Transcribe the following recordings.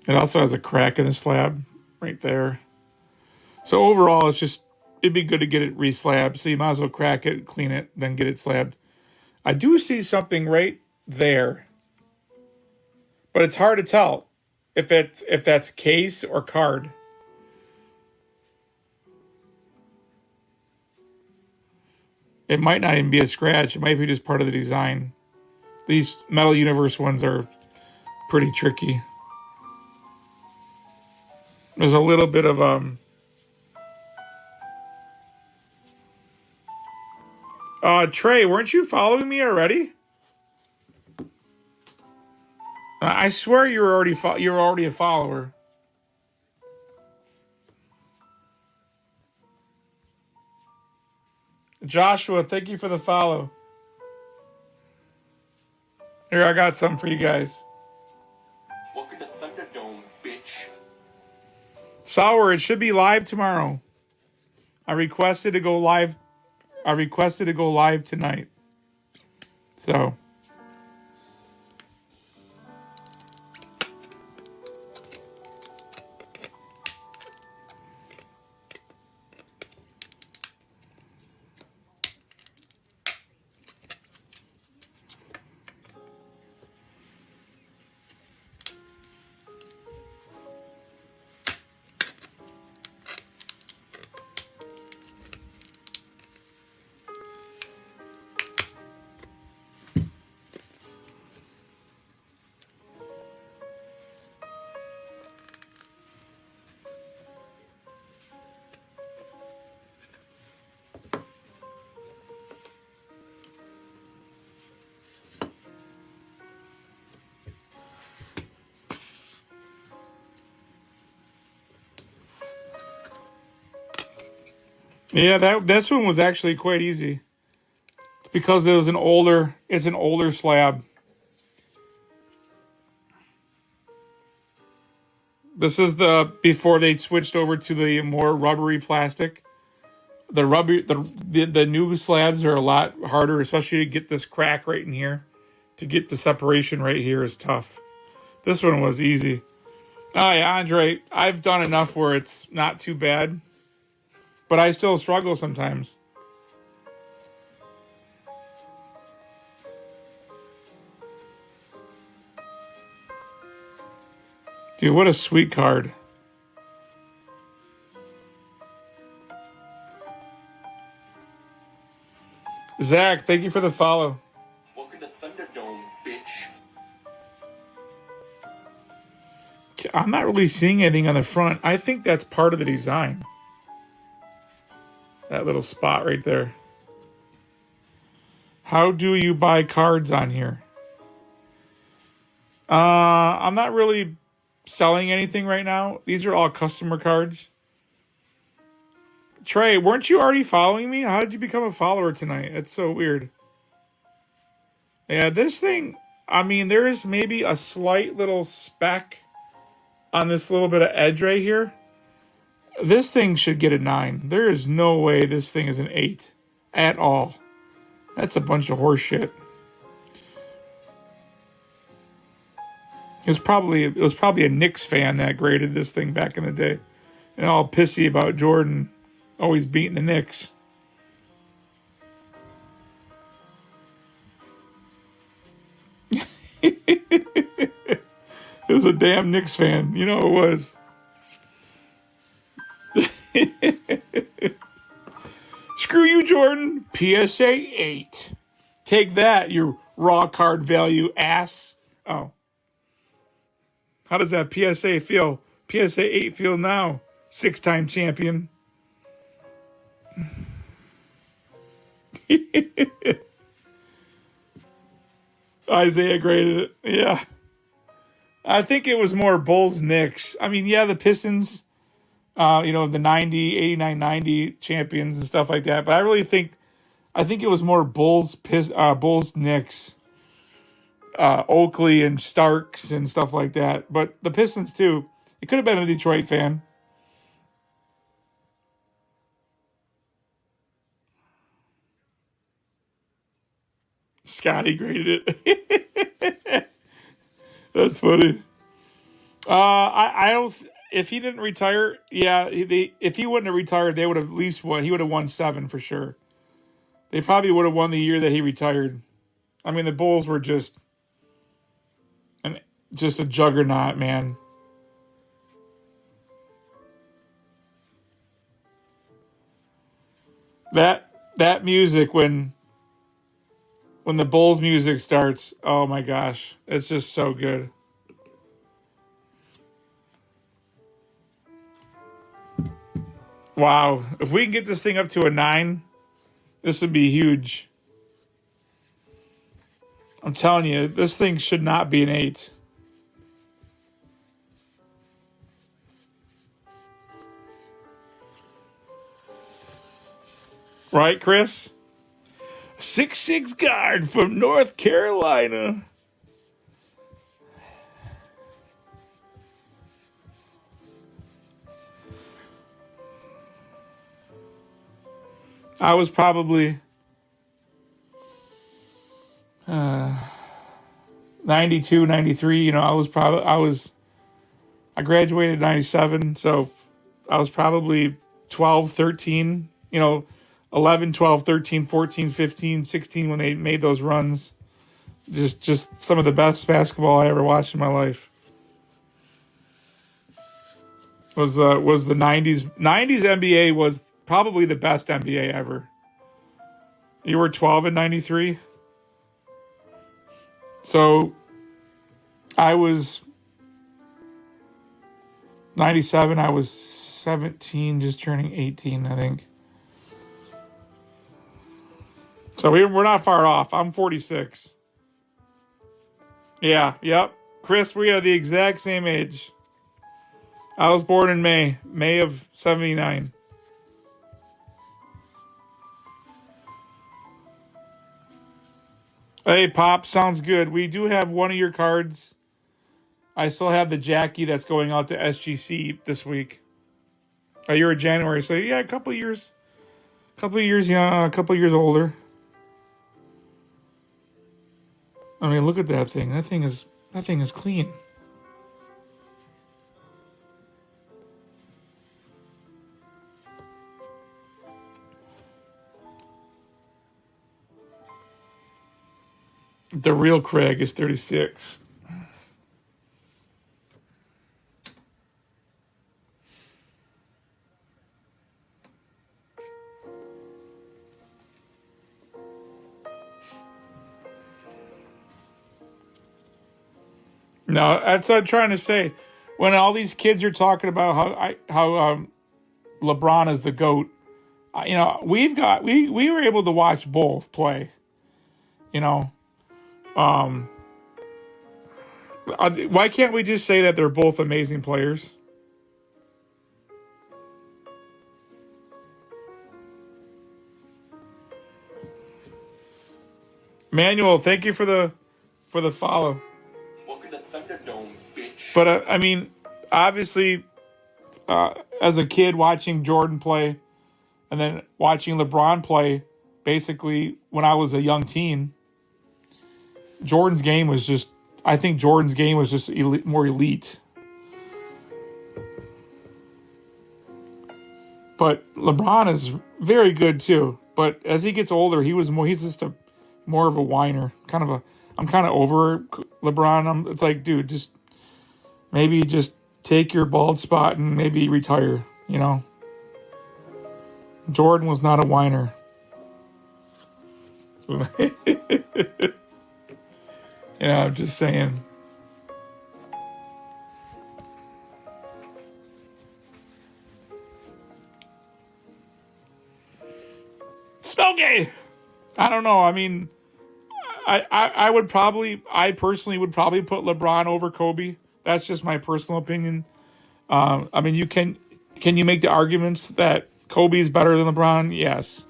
It also has a crack in the slab right there. So overall, it'd be good to get it re-slabbed. So you might as well crack it, clean it, then get it slabbed. I do see something right there, but it's hard to tell if that's case or card. It might not even be a scratch. It might be just part of the design. These Metal Universe ones are pretty tricky. There's a little bit of Trey, weren't you following me already? I swear you're already a follower. Joshua, thank you for the follow. Here, I got some for you guys. Welcome to Thunderdome, bitch. Sour, it should be live tomorrow. I requested to go live tonight. So yeah, this one was actually quite easy. It's because it's an older slab. This is before they switched over to the more rubbery plastic. The new slabs are a lot harder, especially to get this crack right in here. To get the separation right here is tough. This one was easy. Oh yeah, Andre, I've done enough where it's not too bad, but I still struggle sometimes. Dude, what a sweet card. Zach, thank you for the follow. Welcome to Thunderdome, bitch. I'm not really seeing anything on the front. I think that's part of the design. That little spot right there. How do you buy cards on here? I'm not really selling anything right now. These are all customer cards. Trey, weren't you already following me? How did you become a follower tonight? It's so weird. Yeah, this thing, I mean, there's maybe a slight little speck on this little bit of edge right here. This thing should get a 9. There is no way this thing is an 8 at all. That's a bunch of horse shit. It was probably a Knicks fan that graded this thing back in the day. And all pissy about Jordan always beating the Knicks. It was a damn Knicks fan. You know it was. Screw you, Jordan. PSA 8. Take that, you raw card value ass. Oh. How does that PSA feel? PSA 8 feel now? 6-time champion. Isaiah graded it. Yeah. I think it was more Bulls Knicks. I mean, yeah, the Pistons, the 89, 90 champions and stuff like that. But I think it was more Bulls Knicks, Oakley and Starks and stuff like that. But the Pistons too. It could have been a Detroit fan. Scotty graded it. That's funny. I don't. If he didn't retire, yeah, if he wouldn't have retired, they would have at least won. He would have won 7 for sure. They probably would have won the year that he retired. I mean, the Bulls were an just a juggernaut, man. That music when the Bulls music starts, oh my gosh, it's just so good. Wow, if we can get this thing up to a 9, this would be huge. I'm telling you, this thing should not be an 8. Right, Chris? 6'6" guard from North Carolina. I was probably 92, 93. I graduated in 97, so I was probably 12, 13, 11, 12, 13, 14, 15, 16 when they made those runs. Just some of the best basketball I ever watched in my life. Was the 90s NBA was probably the best NBA ever. You were 12 in 93. So I was 97, I was 17, just turning 18, I think. So we're not far off. I'm 46. Yeah, yep. Chris, we are the exact same age. I was born in May of 79. Hey, Pop, sounds good. We do have one of your cards. I still have the Jackie that's going out to SGC this week. You're a January, so yeah, a couple years young, a couple years older. I mean, look at that thing. That thing is clean. The real Craig is 36. No, that's what I'm trying to say. When all these kids are talking about how LeBron is the GOAT, we were able to watch both play. You know, why can't we just say that they're both amazing players? Manuel, thank you for the follow. Welcome to Thunderdome, bitch. But I mean, obviously, as a kid watching Jordan play, and then watching LeBron play, basically when I was a young teen, Jordan's game was just. I think Jordan's game was just more elite. But LeBron is very good too. But as he gets older, he's just a more of a whiner. I'm kind of over LeBron. It's like, dude, maybe just take your bald spot and maybe retire, Jordan was not a whiner. I'm just saying. Smokey! I don't know. I mean, I personally would probably put LeBron over Kobe. That's just my personal opinion. I mean, can you make the arguments that Kobe is better than LeBron? Yes.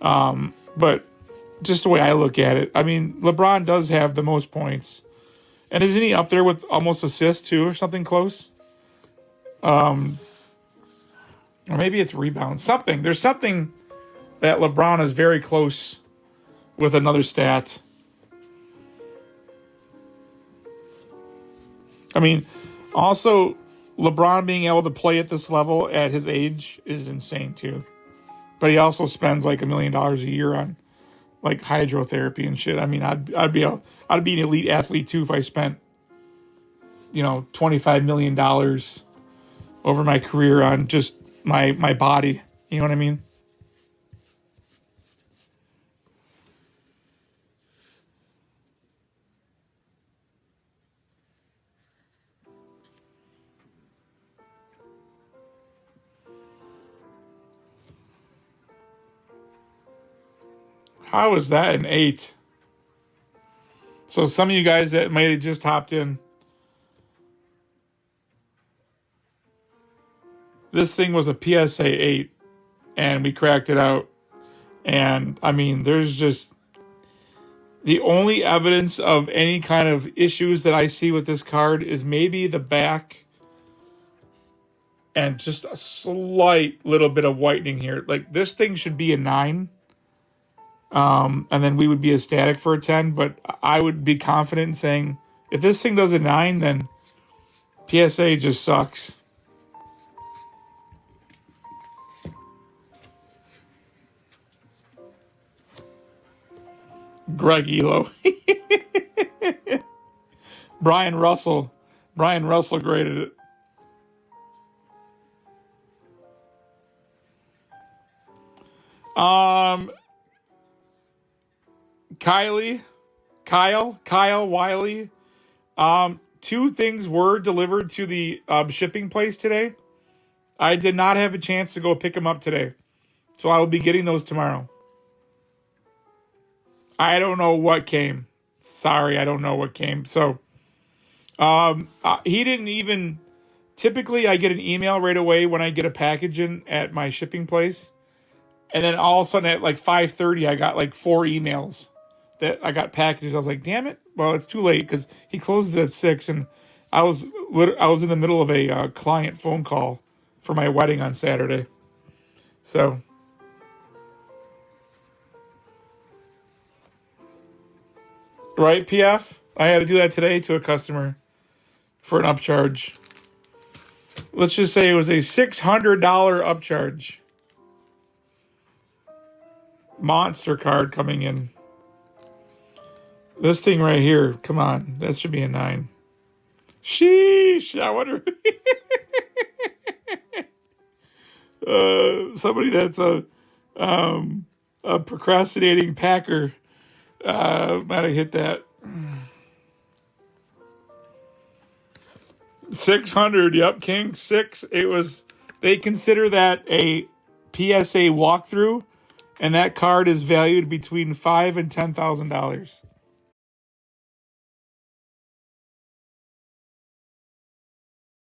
But just the way I look at it, I mean, LeBron does have the most points. And isn't he up there with almost assists too, or something close? Or maybe it's rebounds. Something. There's something that LeBron is very close with another stat. I mean, Also, LeBron being able to play at this level at his age is insane too. But he also spends like $1 million a year on like hydrotherapy and shit. I mean, I'd be an elite athlete too if I spent, $25 million over my career on just my body. You know what I mean? How is that an 8? So some of you guys that might have just hopped in, this thing was a PSA 8 and we cracked it out. And I mean, there's just the only evidence of any kind of issues that I see with this card is maybe the back and just a slight little bit of whitening here. Like this thing should be a 9. And then we would be ecstatic for a 10, but I would be confident in saying if this thing does a 9, then PSA just sucks. Greg Elo. Brian Russell graded it. Kyle Wiley. 2 things were delivered to the shipping place today. I did not have a chance to go pick them up today, so I will be getting those tomorrow. I don't know what came. Sorry, I don't know what came. So, he didn't even. Typically, I get an email right away when I get a package in at my shipping place, and then all of a sudden at like 5:30, I got like 4 emails that I got packages. I was like, damn it! Well, it's too late because he closes at 6, and I was in the middle of a client phone call for my wedding on Saturday. So, right, PF? I had to do that today to a customer for an upcharge. Let's just say it was a $600 upcharge. Monster card coming in. This thing right here, come on, that should be a 9. Sheesh, I wonder. Somebody that's a procrastinating Packer might have hit that. 600, yep, King 6. It was. They consider that a PSA walkthrough, and that card is valued between $5,000 and $10,000.